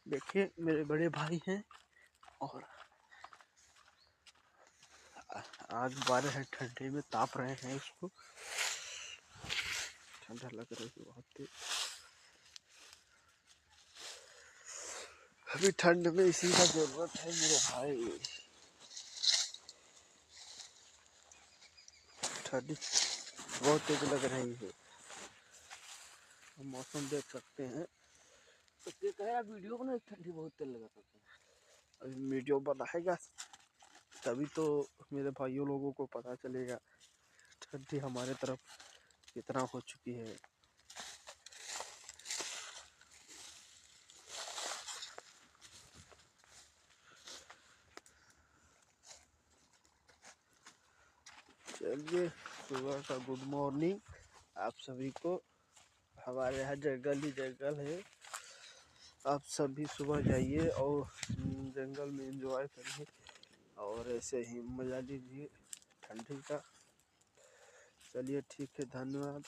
देखिए मेरे बड़े भाई हैं और आग बारह है, ठंडे में ताप रहे हैं उसको। ठंडा लग रही है बहुत तेज। अभी ठंड में इसी का जरूरत है मेरे भाई। ठंडी बहुत तेज लग रही है। हम मौसम देख सकते हैं। तो क्या कहेगा वीडियो बना, ठंडी बहुत तेज लगा सकते हैं। अभी वीडियो बनाएगा तभी तो मेरे भाइयों लोगों को पता चलेगा ठंडी हमारे तरफ कितना हो चुकी है। चलिए सुबह का गुड मॉर्निंग आप सभी को। हमारे यहाँ जंगल ही जंगल है। आप सभी सुबह जाइए और जंगल में एंजॉय करिए और ऐसे ही मजा लीजिए ठंडी का। चलिए ठीक है, धन्यवाद।